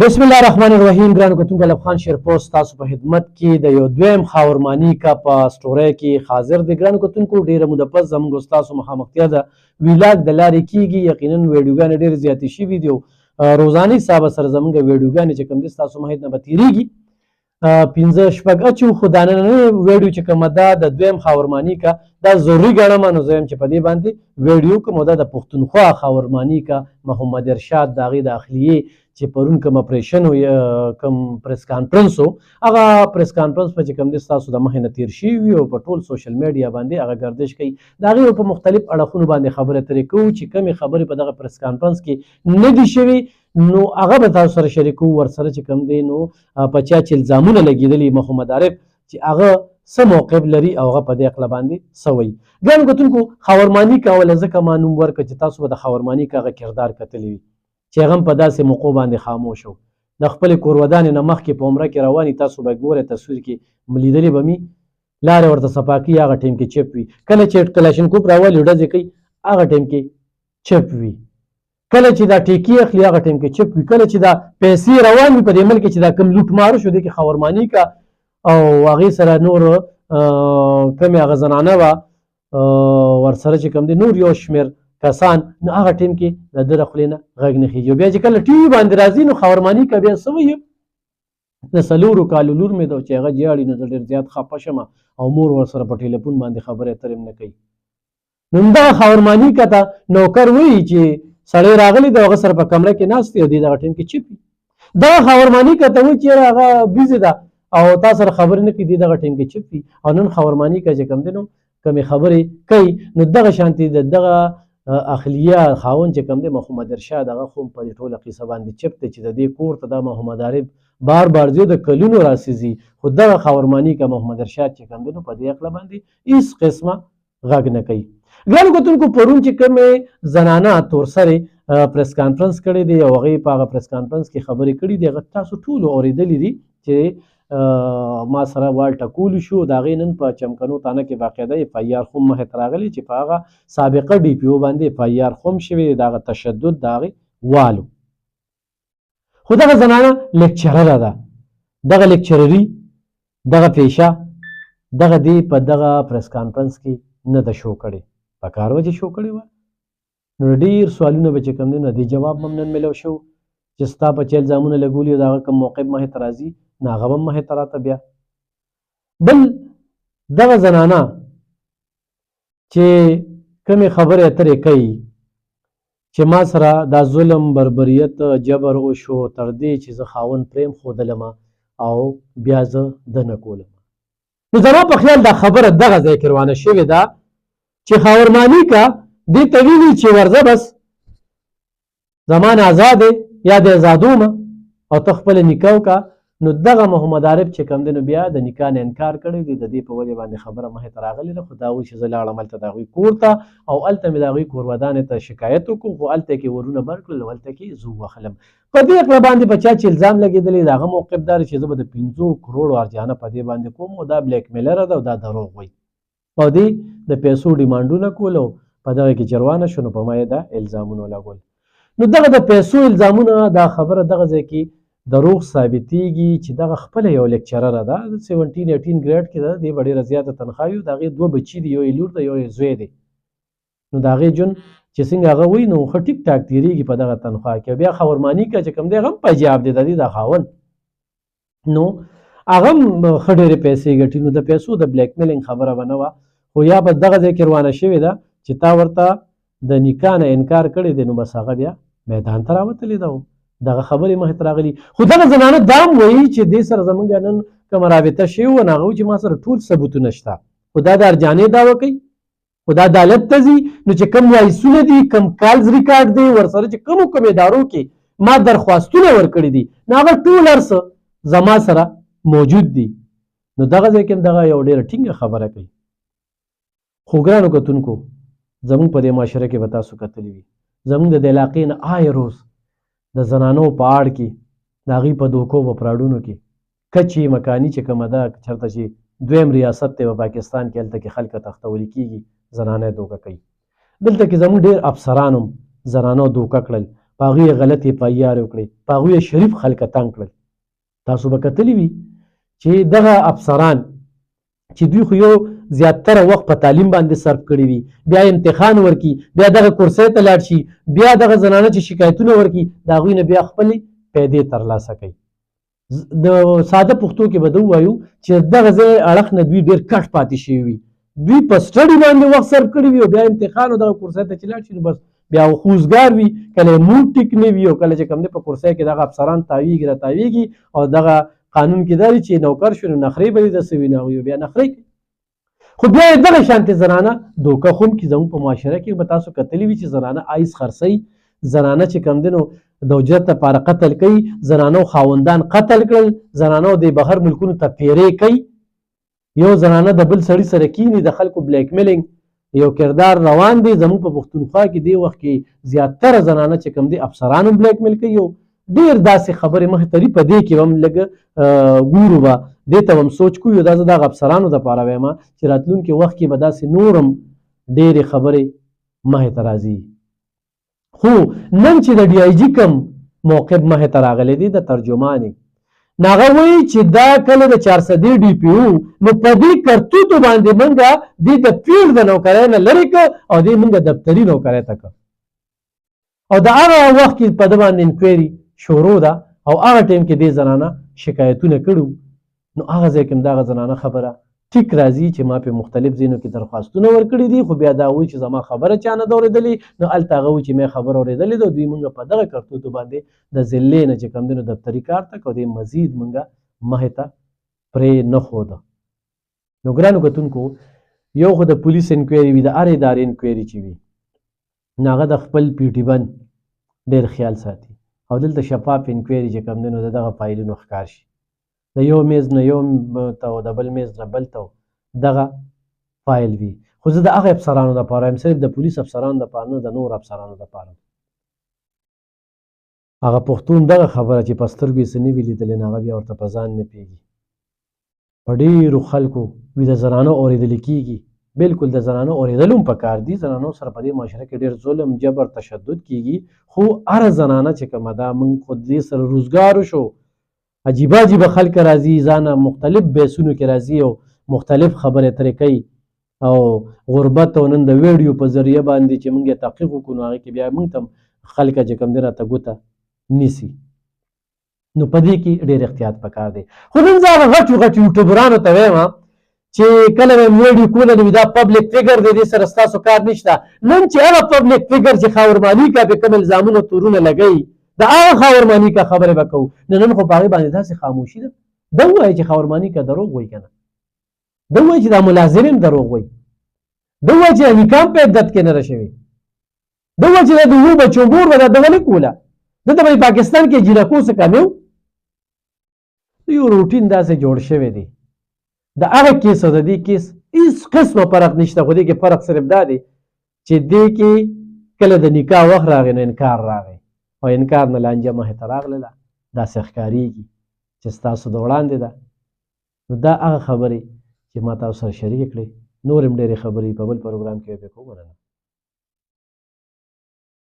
بسم الله الرحمن الرحیم. ګرانو کتونکو، لب خان شیرپوسټ تاسو په خدمت کې د یو دویم خاورمانی کا په سټوري کې حاضر دی. ګرانو کتونکو، ډیره موده پس زموږ ستاسو مخامختیا د ویلاګ د لارې کېږي. یقینا ویډیوګانې ډېرې زیاتې شوي دي او روزانه حسابه سره زموږ ویډیوګانې چې کوم دي ستاسو مخې نه به تېرېږي. 15 اچو خو دا نننۍ ویډیو چې کومه ده د دویم خاورمانی کا دا ضروري ګڼم، نو زه یم چې په دې باندې ویډیو کوم. دا د پښتونخوا خاورمانی کا محمد ارشاد د هغې د اخلیې چې پرون کوم اپریشن و یا کوم پریس کانفرنس و، هغه پریس کانفرنس په چې کوم دی ستاسو د مخې نه تېر شوي او په ټول سوشل میډیا باندې هغه ګردش کوي. د هغې په مختلف اړخونو باندې خبرې اترې کوو چې کومې خبرې په دغه پریس کانفرنس کې نه دي شوي، نو هغه به تاسو سره شریکو. ورسره چې کوم دی نو په چا چې الزامونه لګېدلي محمد عارف چې هغه څه موقف لري او هغه په دې عقله باندې څه وایي. ګرانو کتونکو، خاورمانی کا ولې ځکه ما نوم ورکړه چې تاسو به د خاورمانی کا هغه کردار کتلی وي چې هغه هم په داسې موقعو باندې خاموش و. د خپلې کورودانې نه مخکې په عمره کې رواني، تاسو به ګورئ تصویر کې لیدلې به مي لارې ورته صفا کوي، هغه ټایم کې چپ وي. کله چې کلاشینکوف راولي ډزې کوي، هغه ټایم کې چپ وي. کله چې دا ټیکي اخلي، هغه ټایم کې چپ وي. کله چې دا پیسې روان وي په دې ملک چې دا کوم لوټ مارو شو دی کې خاورمانی کا او هغې سره نور کومې هغه زنانه وه ورسره چې کوم دی نور یو شمېر کسان، نو هغه ټیم کې د ده د خولې نه غږ نه خېږي. بیا چې کله ټي وي باندې راځي نو خاورمانی کا بیا څه وایي، د 4 کالو لور مې ده چې هغه جاړي، نو زه ډېر زیات خفه شم او مور ورسره په ټلیفون باندې خبرې اترې هم نه کوي. نو همدغه خاورمانی کا ته نوکر وایي چې سړی راغلی د هغه سره په کمره کې ناست دی او دی دغه ټیم کې چپ وي. دغه خاورمانی کا ته وایي چې یاره هغه بیزي ده او تا سره خبرې نه کوي، دی دغه ټیم کې چپ وي. او نن خاورمانی کا چې کوم دی نو کومې خبرې کوي، نو دغه شانتې د دغه اخلیه خاوند چې کوم دی محمد ارشاد، هغه خو په دې ټوله قصه باندې چپ دی چې د دې کور ته دا محمد عارف بار بار ځي، د کلونو راسېځي، خو دغه خاورمانی کا محمد ارشاد چې کوم دی نو په دې عقله باندې هېڅ قسمه غږ نه کوي. ګرانو کتونکو، پرون چې کومې زنانه تورسرې پریس کانفرنس کړی دی او هغې په هغه پریس کانفرنس کې خبرې کړي دي، هغه تاسو ټولو اورېدلي دي چې ما سره وال ټکولو شو. د هغې نن په چمکنو تانه کې باقاعده اف آی آر خو مخې ته راغلی چې په هغه سابقه ډي پي او باندې اف آی آر خو هم شوې، د هغه تشدد د هغې والو. خو دغه زنانه لیکچرره ده، دغه لیکچرري دغه پیشه دغه دی په دغه پریس کانفرنس کې نه ده شو کړې، په کار وجې شو کړې وه. نو ډېر سوالونه به چې کوم دی نو دې جواب هم نن میلو شو چې ستا په چا الزامونه لګولي او د هغه کوم موقف مخې ته راځي، نه هغه هم مخې ته راته. بیا بل دغه زنانه چې کومې خبرې اترې کوي چې ما سره دا ظلم بربریت جبر وشو تر دې چې زه خاوند پریم ښودلم او بیا زه ده نه کولم. نو زما په خیال دا خبره دغه ځای کې روانه شوې ده چې خاورمانی کا دې ته ویلي چې ورځه بس زمان آزاد یا د ازادوم او ته خپله نکاح وکړه. نو دغه محمد عارف چې کوم دی نو بیا د نکاح نه انکار کړی دی. د دې په وجې باندې خبره مخې ته راغلې ده، خو دا وایي چې زه لاړم هلته د هغوی کور ته او هلته مې د هغوی کورودانې ته شکایت وکړو، خو هلته کې ورونه بر کړل او هلته کې زه ووهلم. په دې عقله باندې په چا چې الزام لګېدلی د هغه موقف دا چې زه به د 15 کروړو ارجانه په دې باندې کوم او دا بلیک میلره ده او دا دروغ وایي او دې د پیسو ډیمانډونه کول او په دغه کې جروانه شو. نو په ما یې دا الزامونه لګول. نو دغه د پیسو الزامونه دا خبره دغه ځای کې دروغ ثابتېږي چې دغه خپله یو لیکچرره ده، 17-18 ګریډ کې ده، دې به ډېره زیاته تنخوا وي. د هغې 2 بچي دي، یو یې لور ده یو یې زوی دی. نو د هغې ژوند چې څنګه هغه وایي نو ښه ټیک ټاک تېرېږي په دغه تنخوا کې. بیا خاورمانی کا چې کوم دی هغه هم پنجاب دی، د دې د خاوند، نو هغه هم ښه ډېرې پیسې ګټي. نو د پیسو د بلیک میلینګ خبره به نه وه، خو یا به دغه ځای کې روانه شوې ده چې تا ورته د نکاح نه انکار کړی دی، نو بس هغه بیا میدان ته راوتلې ده، دغه خبرې مخې ته راغلي. خو دغه زنانه دا هم وایي چې دې سره زمونږ نن کومه رابطه شوې وه، نو هغه وایي چې ما سره ټول ثبوتونه شته، خو دا د ارجانې دعوه کوي، خو دا عدالت ته ځي. نو چې کوم وایسونه دي، کوم کالز ریکارډ دی، ورسره چې کوم ادارو کې ما درخواستونه ورکړي دي، نو هغه ټول هر څه زما سره موجود دي. نو دغه ځای کې هم دغه یو ډېره ټینګه خبره کوي. خو ګرانو کتونکو، زمونږ په دې معاشره کې به تاسو کتلي وي، زمونږ د دې علاقې نه آی روز د زنانو په اړ کې د هغوی په دوکو په پراډونو کې کچې مکاني چې کومه ده، چېرته چې دویم ریاست دی په پاکستان کې، هلته کې خلکه تختولي کېږي، زنانه یې دوکه کوي. دلته کې زمونږ ډېر افسران هم زنانو دوکه کړل، په په هغوی یې غلط اف آی آر وکړې، په هغوی یې شریف خلکه تنګ کړل. تاسو به کتلی وي چې دغه افسران چې دوی خو یو زیاتره وخت په تعلیم باندې صرف کړی وي، بیا امتحان ورکي، بیا دغه کرسۍ ته لاړ شي، بیا دغه زنانه چې شکایتونه ورکي د هغوی نه بیا خپلې پیدې ترلاسه کوي. د ساده پښتو کې به ده ووایو چې دغه ځای اړخ نه دوی ډېر کټ پاتې شوي وي، دوی په سټډي باندې وخت صرف کړی وي او بیا امتحان او دغه کرسۍ ته چې لاړ شي نو بس بیا خوځګار وي، کله یې موډ ټیک نه وي او کله چې کوم دی په کرسۍ کې دغه افسران تاویږي راتاویږي او دغه قانون کې دا دی چې نوکر شو نو نخرې به دې داسې وي نو هغوی بیا نخرې کوي. خو بیا یې دغه شانتې زنانه دوکه خون کې زموږ په معاشره کې به تاسو کتلی وي چې زنانه آیس خرڅوي، زنانه چې کوم دی نو د اجرت لپاره قتل کوي، زنانو خاوندان قتل کړل، زنانو د بهر ملکونو ته پیرې کوي، یو زنانه د بل سړي سره کینی، د خلکو بلیک میلینګ یو کردار روان دی. زموږ په پښتونخوا کې دی وخت کې زیاتره زنانه چې کوم دی افسرانو بلیک میل کوي او ډېر داسې خبرې مخې ته دي. په دې کې به هم لږ ګورو، به دې ته هم سوچ کوو. دا زه دغه افسرانو دپاره وایم چې راتلونکي وخت کې به داسې نور هم ډېرې خبرې مخې ته راځي. خو نن چې د ډي آی جي کوم موقف مخې ته راغلی دی د ترجمان یې نو هغه وایي چې دا کله د 400 ډي پي او نو په دې کرتوتو باندې موږ دې د فیلډ د نوکرۍ نه لرې کړه او دې موږ دفتري نوکرۍ ته کړه او د هغه وخت کې په ده باندې انکوایري شروع ده او هغه ټایم کې دې زنانه شکایتونه کړي نو هغه ځای کې هم دغه زنانه خبره ټیک راځي چې ما په مختلف ځایونو کې درخواستونه ورکړي دي، خو بیا دا وایي چې زما خبره چا نه ده اورېدلې. نو هلته هغه وایي چې ما خبره اورېدلې ده. دوی موږ په دغه کرتوتو باندې د ضلعې نه چې کوم دی نو دفتري کار ته او دې مزید موږ مخې ته پرې نه ښوده. نو ګرانو کتونکو یو خو د پولیس انکوایري وي، د هرې ادارې انکوایري چې وي نو هغه د خپل پي ټي بند ډېر خیال ساتي او دلته شفاف انکوایري چې کوم دی نو د دغه فایلونو ښکار شي، د یو میز نه یو ته او د بل میز نه بل ته دغه فایل وي. خو زه د هغه افسرانو دپاره یم، صرف د پولیس افسرانو دپاره نه، د نور افسرانو دپاره. هغه پښتون دغه خبره چې په سترګو یې څه نه وي لیدلې نو هغه بیا ورته په ځان نه پوهېږي. په ډېرو خلکو وي د زنانو اورېدلې کېږي، بلکل د زنانو اورېدل هم پکار دي. زنانو سره په دې معاشره کې ډېر ظلم، جبر، تشدد کېږي، خو هره زنانه چې کومه ده موږ خو دې سره روزګار وشو. عجیبه عجیبه خلک راځي، ځانه مختلف بیسونو کې راځي او مختلف خبرې ترې کوي او غربت او نن د ویډیو په ذریعه باندې چې موږ یې تحقیق وکړو نو هغې کې بیا موږ ته خلک چې کوم دی راته ګوته نیسي. نو په دې کې ډېر احتیاط پکار دی. خو نن زه هغه غټو غټو یوټیوبرانو ته وایم چې کله به مې ویډیو کوله نو دا پبلک فیګر دی، دې سره ستاسو کار نشته. نن چې هغه پبلک فیګر چې خاورمالي کا پې کوم الزامونه تورونه لګوي د هغه خاورماني کا خبرې به کوو. نن خو په هغې باندې داسې خاموشي ده. ده ووایي چې خاورماني کا دروغ وایي که نه، ده ووایي چې دا ملازم هم دروغ وایي، ده ووایي چې دا نکام په عدت کې نه ده شوې، ده ووایي چې دا د اوو بچو مور به دا دغه نه کوله، دلته به پاکستان کې جینکو څه کم یو. یو روټین داسې جوړ شوی دی. د هغه کیس او د دې کیس هېڅ قسمه فرق نشته، خو دې کې فرق صرف دا دی چې دې کې کله د نکاح وخت راغی نو انکار راغی او انکار نه لانجه مخې ته راغله، داسې ښکارېږي چې ستاسو د وړاندې ده. نو دا هغه خبرې چې ما تاسو سره شریکې کړې، نور هم ډېرې خبرې په بل پروګرام کې به کوو. مننه.